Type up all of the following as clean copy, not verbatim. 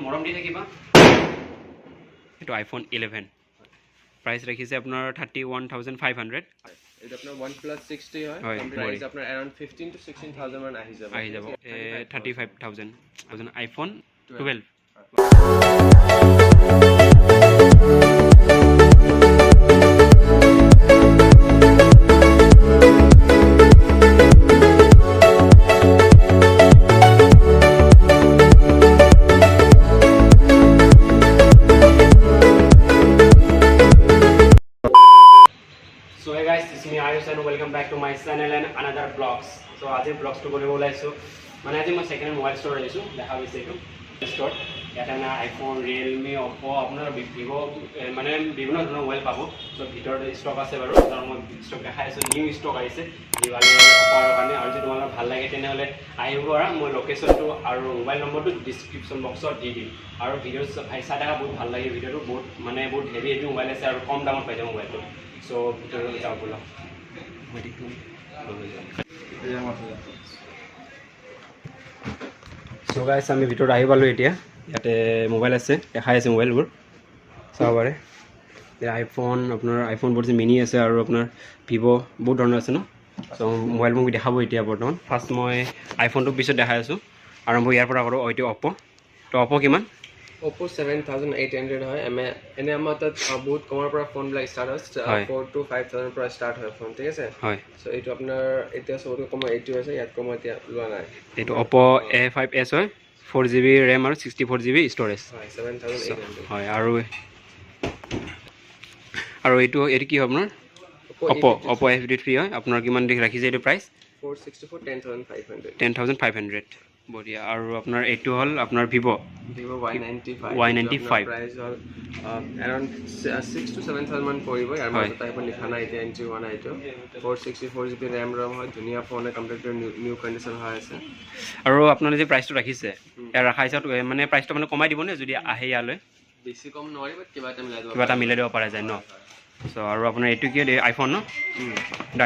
morom di thakiba etu iPhone 11 price rakhiছে আপোনাৰ 31500 এটা আপোনাৰ OnePlus 60 হয় প্ৰাইস আপোনাৰ around 15 to 16000 মান আহি যাব 35000 iPhone 12 So hey guys, this is me Ayush and welcome back to my channel and another vlogs. So আজি vlogs to কৰিব ওলাইছো মানে আজি মই সেকেন্ড মোবাইল স্টোৰ আহিছো দেখা হৈছে এইটো স্টোৰ ইয়াতে না আইফোন ৰিয়েলমি অপো আপোনাৰ ভিভো মানে বিভিন্ন ধৰণৰ মোবাইল পাব সো ভিতৰত ষ্টক আছে বাৰু আৰু মই ষ্টক দেখাই আছো নিউ ষ্টক আহিছে দিৱালী অফাৰৰ কাৰণে আৰু যদি তোমালোকৰ ভাল লাগে তেনেহলে আহিব আৰু মই লোকেশনটো আৰু মোবাইল নম্বৰটো ডেসক্ৰিপচন বক্সত দি দিম আৰু ভিডিঅ' চাই থাকা বহুত ভাল লাগে ভিডিঅ'টো বহুত মানে বহুত হেভি হেভি মোবাইল আছে আৰু কম দামত পাই যাব মোবাইলটো সো ভিতৰলৈ যাওঁ ব'লা সো গাইছ আমি ভিতৰত আহি পালোঁ এতিয়া ইয়াতে মোবাইল আছে দেখাই আছে মোবাইলবোৰ চাব পাৰে আইফোন আপোনাৰ আইফোন বহুত মিনি আছে আৰু আপোনাৰ ভিভো বহুত ধৰণৰ আছে ন সো মোবাইল মোক দেখাব এতিয়া বৰ্তমান ফাৰ্ষ্ট মই আইফোনটো পিছত দেখাই আছোঁ আৰম্ভ ইয়াৰ পৰা কৰোঁ এইটো অপো তো অপো কিমান Oppo 7800 হয় এনে আমাৰ তাত বহুত কমৰ পৰা ফোন বিলাক ষ্টাৰ্ট হয় 4 to 5000 পৰা ষ্টাৰ্ট হয় ফোন ঠিক আছে হয় সো এইটো আপোনাৰ এতিয়া সবতকৈ কম এইটো আছে ইয়াত কম এতিয়া লোৱা নাই এইটো Oppo A5s হয় 4GB RAM আৰু 64GB ষ্টৰেজ হয় 7800 হয় আৰু এইটো কি হয় আপোনাৰ Oppo A53 হয় আপোনাৰ কিমান দিখ ৰাখিছে এইটো প্ৰাইচ 464 10500 বঢ়িয়া আৰু আপোনাৰ এইটো হ'ল আপোনাৰ Vivo Y95 প্ৰাইস হ'ল around 6 to 7000 মান পৰিব ইয়াৰ মাজত আইফোন লিখা নাই এতিয়া এন্ট্ৰি হোৱা নাই এইটো 464GB RAM ROM হয় ধুনীয়া ফোন কমপ্লিটলি নিউ কন্ডিশন হৈ আছে আৰু আপোনালোকে যে প্ৰাইসটো ৰাখিছে ইয়াৰ ৰাখা হিচাপত মানে প্ৰাইসটো মানে কমাই দিবনে যদি আহে ইয়ালৈ বেছি কম নোৱাৰিব কিবা এটা মিলাই দিব পৰা যায় ন সো আৰু আপোনাৰ এইটো কি আইফোন ন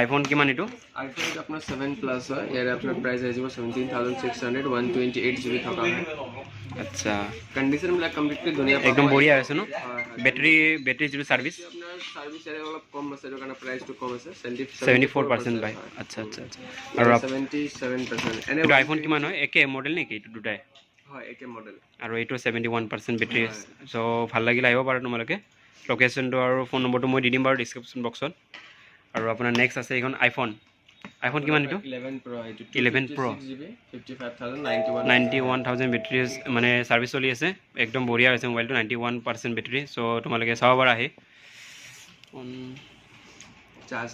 আইফোন কিমান এইটো আইফোন আপোনাৰ 7 প্লাস হয় ইয়াৰ আপোনাৰ প্ৰাইস আহিব 17600 128GB থকা হয় আচ্ছা কন্ডিশন বিলাক কমপ্লিটলি ধুনীয়া একদম বঢ়িয়া আছে ন বেটাৰি যিটো সাৰ্ভিস আপোনাৰ সাৰ্ভিস এৰ অলপ কম আছে এৰ কাৰণে প্ৰাইসটো কম আছে 74% বাই আচ্ছা আৰু 77% এনে আইফোন কিমান হয় একে মডেল নেকি এইটো দুটাই হয় একে মডেল আৰু এইটো 71% বেটাৰি সো ভাল লাগিলে আহিব পাৰে তোমালোকে লোকেশনটো আৰু ফোন নম্বৰটো মই দি দিম বাৰু ডেসক্ৰিপচন বক্সত আৰু আপোনাৰ নেক্সট আছে এখন আইফোন কিমান এইটো 11 Pro 91000 বেটাৰি মানে সাৰ্ভিস চলি আছে একদম বঢ়িয়া আছে মোবাইলটো 91% বেটাৰি সো তোমালোকে চাব পাৰা আহি চাৰ্জ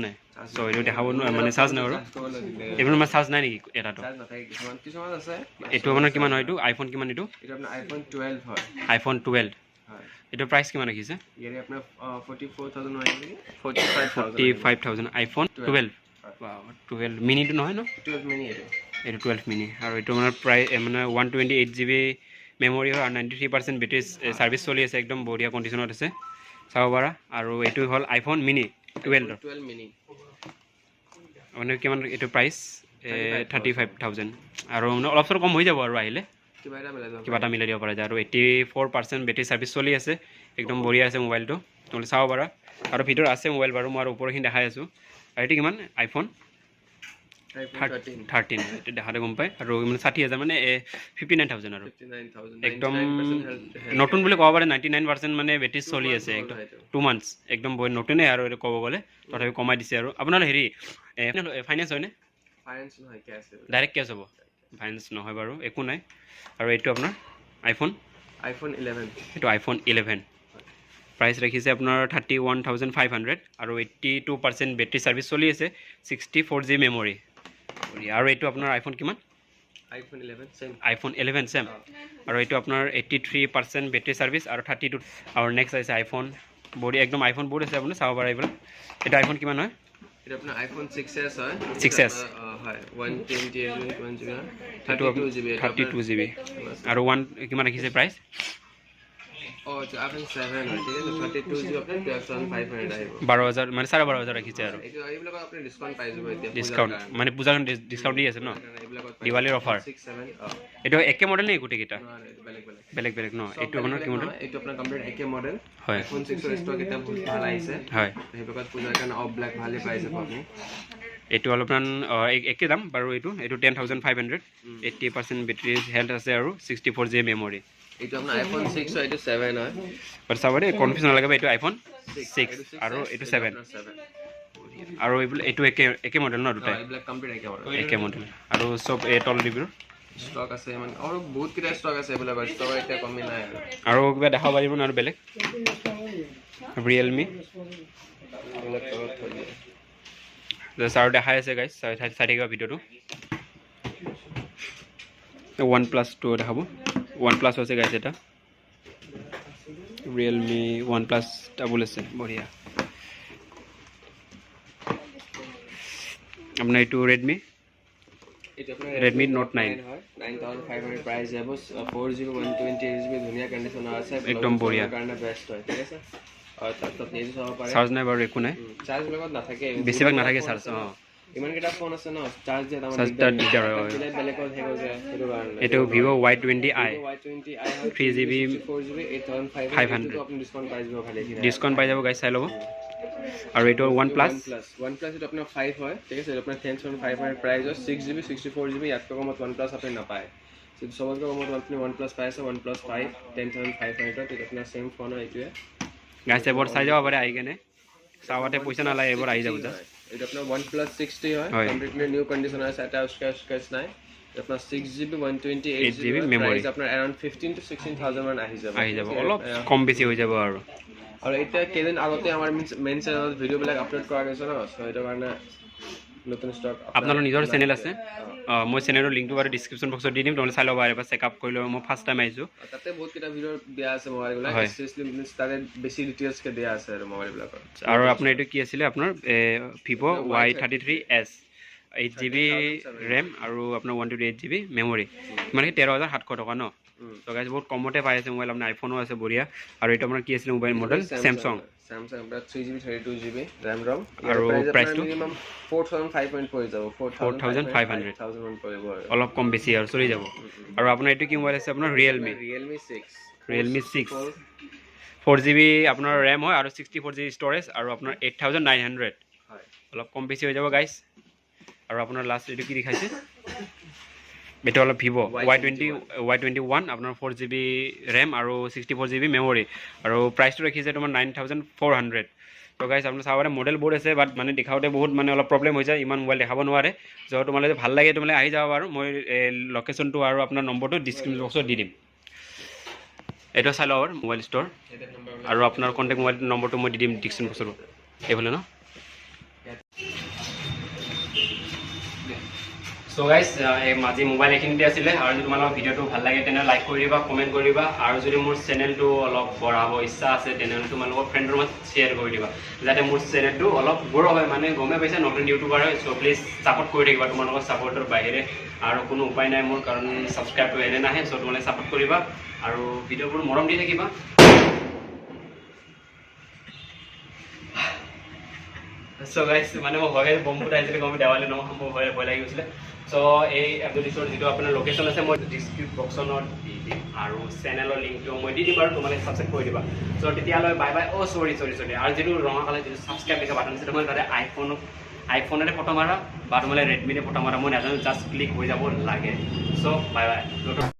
নাই সো এইটো দেখাব মানে চাৰ্জ নাই আৰু এইবোৰ মানে চাৰ্জ নাই নেকি এটাটো কিছুমান আছে এইটো আপোনাৰ কিমান হয় এইটো আইফোন কিমান এইটো আপোনাৰ আইফোন 12 হয় আইফোন 12 হয় এইটো প্ৰাইস কিমান ৰাখিছে ইয়াৰে আপোনাৰ 44000 হয় নেকি 45000 আইফোন 12 wow 12 মিনি টো নহয় ন 12 মিনি এইটো 12 মিনি আৰু এইটো মানে প্ৰায় মানে 128GB মেমৰি হয় আৰু 93% বেটাৰি সাৰ্ভিস চলি আছে একদম বঢ়িয়া কন্ডিশনত আছে চাব পাৰা আৰু এইটো হ'ল আইফোন মিনি 12 মিনি মানে কিমান এইটো প্ৰাইস 35000 আৰু অলপ কম হৈ যাব আৰু আহিলে কিবা এটা মিলাই দিব পৰা যায় আৰু 84% বেটাৰি সাৰ্ভিস চলি আছে একদম বঢ়িয়া আছে মোবাইলটো তোমালোকে চাব পাৰা আৰু ভিতৰত আছে মোবাইল বাৰু মই আৰু ওপৰখিনি দেখাই আছো আৰু এইটো কিমান আইফোন 13 এইটো দেখাতে গম পায় আৰু মানে 60000 মানে 59000 আৰু একদম নতুন বুলি ক'ব পাৰে 99% মানে বেটাৰি চলি আছে একদম 2 মান্থছ একদম নতুনে আৰু এইটো ক'ব গ'লে তথাপি কমাই দিছে আৰু আপোনাৰ হেৰি ফাইনেন্স হয়নে ফাইনেন্স নহয় কেছ ডাইৰেক্ট কেছ হ'ব ফাইনেন্স নহয় বাৰু একো নাই আৰু এইটো আপোনাৰ আইফোন 11 এইটো আইফোন 11 প্ৰাইস ৰাখিছে আপোনাৰ 31500 আৰু 82% বেটাৰি সাৰ্ভিস চলি আছে 64GB মেমৰি আৰু এইটো আপোনাৰ আইফোন কিমান আইফোন 11 সেম আৰু এইটো আপোনাৰ 83% বেটাৰি সাৰ্ভিস আৰু 32 আৰু নেক্সট আছে আইফোন বডি একদম আইফোন বহুত আছে আপুনি চাব পাৰে এইবোৰ এইটো আইফোন কিমান হয় এটা আপোনাৰ আইফোন 6s হয় 6s হয় 128GB 32GB আৰু 1 কিমান ৰাখিছে প্ৰাইস iPhone 7 হয় ঠিক আছে 32GB আপোনাৰ 12500 আহিব 12000 মানে 12500 ৰাখিছে আৰু এইটো এইবিলাক আপুনি ডিসকাউন্ট পাই যাব এতিয়া ডিসকাউন্ট মানে পূজাৰ ডিসকাউন্ট দি আছে ন দিৱালীৰ অফাৰ 6 7 এইটো একে মডেল নে গুটি কিটা বেলেগ বেলেগ বেলেগ ন এইটো আপোনাৰ কি মডেল এইটো আপোনাৰ কমপ্লিট একে মডেল হয় iPhone 6 ৰ ষ্টক এটা বহুত ভাল আহিছে হয় সেইবিলাক পূজাৰ কাৰণে অফ ব্ল্যাক ভালে পাই যাব আপুনি এইটো অলপমান একে দাম বাৰু এইটো 10500 80% বেটাৰী হেলথ আছে আৰু 64GB মেমৰি এইটো আপোনাৰ iPhone 6 হয় এইটো 7 হয় বাট চাবৰে কনফিউজন নালাগে এইটো iPhone 6 আৰু এইটো 7 আৰু এইটো একে মডেল ন দুটাই এইবিলাক কমপ্লিট একে মডেল আৰু সব এটল ডিবিৰ ষ্টক আছে মানে আৰু বহুত কিটা ষ্টক আছে এইবিলাক ষ্টক এতিয়া কমি নাই আৰু কিবা দেখাব পাৰিব না আৰু বেলেগ Realme আৰু দেখাই আছে গাইজ চাই থাকিবা ভিডিঅ'টো OnePlus 2 দেখাব OnePlus আছে গাইজ এটা Realme OnePlus ডাবল আছে বঢ়িয়া আপোনাৰ এইটো Redmi Redmi Note 9 হয় 9500 প্ৰাইস যাব 4GB 128GB ধুনিয়া কন্ডিশন আছে একদম বঢ়িয়া কাৰণে বেস্ট হয় ঠিক আছে আৰু তাত নিজে চাব পাৰে চাৰ্জ নাই বাৰু একো নাই চাৰ্জ লগত নাথাকে বেছিভাগ নাথাকে চাৰ্জ ইমান কেটা ফোন আছে ন চাৰ্জ যে আমাৰ দিগদাৰ হয় বেলেগত হে হৈ যায় সেইটো কাৰণে এইটো Vivo Y20i 3GB 4GB 8500 আপুনি ডিসকাউন্ট পাই যাব খালি ডিসকাউন্ট পাই যাব গাইজ চাই ল'ব আৰু এইটো OnePlus এইটো আপোনাৰ 5 হয় ঠিক আছে আপোনাৰ 10500 প্ৰাইস 6GB 64GB ইয়াত কমত OnePlus আপুনি নাপায় সেইটো সবতকৈ কমত আপুনি OnePlus পাই আছে OnePlus 5 10500 সেইটো আপোনাৰ সেম ফোন হয় এইটোৱে গাইজ এবাৰ চাই যাব পাৰে আহি কেনে চাওয়াতে পইচা নালাগে এবাৰ আহি যাব জাস্ট এটা আপনার OnePlus 60 হয় কমপ্লিটলি নিউ কন্ডিশন আছে এটা স্ক্র্যাচ নাই আপনার 6GB 128GB মেমরি আপনার अराउंड 15 to 16000 মান আহি যাব অলপ কম বেছি হৈ যাব আৰু এটা কেদিন আগতে আমাৰ মেইন চ্যানেলত ভিডিও বিলাক আপলোড কৰা গৈছে ন সো এটা কাৰণে নতুন স্টক আপোনালোকৰ নিজৰ চেনেল আছে মই চেনেলৰ লিংকটো বাৰু ডেসক্ৰিপচন বক্সত দি দিম তোমালোকে চাই ল'বা এবাৰ চেকআপ কৰি ল'বা মই ফাৰ্ষ্ট টাইম আহিছো তাতে বহুত কিটা ভিডিও দিয়া আছে মোবাইল বিলাক স্পেশালি তাতে বেছি ডিটেইলছ কে দিয়া আছে আৰু মোবাইল বিলাকৰ আৰু আপোনাৰ এইটো কি আছিল আপোনাৰ Vivo Y33s 8GB RAM আৰু আপোনাৰ 128GB মেমৰি মানে 13700 টকা ন তো গাইজ বহুত কমতে পাই আছে মোবাইল আপোনাৰ আইফোনো আছে বঢ়িয়া আৰু এটা আপোনাৰ কি আছিল মোবাইল মডেল Samsung আপনাৰ 3GB 32GB RAM ROM আৰু প্ৰাইসটো মিনিমাম 4500 পৰি যাব 4500 পৰিব অলপ কম বেছি আৰু চলি যাব আৰু আপোনাৰ এইটো কি মোবাইল আছে আপোনাৰ Realme 6 4GB আপোনাৰ RAM হয় আৰু 64GB ষ্টৰেজ আৰু আপোনাৰ 8900 হয় অলপ কম বেছি হৈ যাব গাইজ আৰু আপোনাৰ লাষ্ট এইটো কি দেখাইছে এটা হলো Vivo Y21 আপোনাৰ 4GB RAM আৰু 64GB মেমৰি আৰু প্ৰাইসটো ৰাখিছে তোমাৰ 9400 তো গাইজ আপোনাৰ চাবৰে মডেল বহুত আছে বাট মানে দেখাওতে বহুত মানে অলপ প্ৰবলেম হৈ যায় ইমান মোবাইল দেখাব নোৱাৰে যো তোমালোকে ভাল লাগে তোমালোকে আহি যাব বাৰু মই লোকেশনটো আৰু আপোনাৰ নম্বৰটো ডেসক্ৰিপচন বক্সত দি দিম এটা চাই লও মোবাইল ষ্টৰ আৰু আপোনাৰ কন্টাক্ট মোবাইল নম্বৰটো মই দি দিম ডেসক্ৰিপচন বক্সত এইফালে ন So guys, माझी मोबाइल एखिनिते आছিলে আৰু যদি তোমালোকৰ ভিডিওটো ভাল লাগে তেনে লাইক কৰিবা কমেন্ট কৰিবা আৰু যদি মোৰ চেনেলটো অলপ বঢ়াব ইচ্ছা আছে তেনে তোমালোকৰ ফ্ৰেণ্ডৰ লগত শেয়াৰ কৰি দিবা যাতে মোৰ চেনেলটো অলপ বড় হয় মানে গমে পাইছে নতুন ইউটিউবাৰ হয় সো প্লিজ সাপোৰ্ট কৰি থাকিবা তোমালোকৰ সাপোৰ্টৰ বাহিৰে আৰু কোনো উপায় নাই মোৰ কাৰণ সাবস্ক্ৰাইবটো এনে নাহে সো তোমালোকে সাপোৰ্ট কৰিবা আৰু ভিডিওবোৰ মৰম দি থাকিবা So guys, মানে মই ভয় বম ফুটাইছিলে গম দেৱালে নম সম্ভৱ ভয় লাগি গৈছিলে সো এই এপিসোডৰ যেটো আপোনাৰ লোকেশন আছে মই ডেসক্ৰিপচন বক্সত দি দিম আৰু চেনেলৰ লিংকটো মই দি দিম আৰু তোমালোকে সাবস্ক্ৰাইব কৰি দিবা সো তেতিয়ালৈ বাই বাই সৰি আৰু যেটো ৰঙা কালাৰ যেটো সাবস্ক্ৰাইব লিখা বাটন আছে তোমালোকে তাতে আইফোনৰে ফটো মাৰা বা তোমালোকে ৰেডমিৰে ফটো মাৰা মই নাজানো জাস্ট ক্লিক হৈ যাব লাগে সো বাই বাই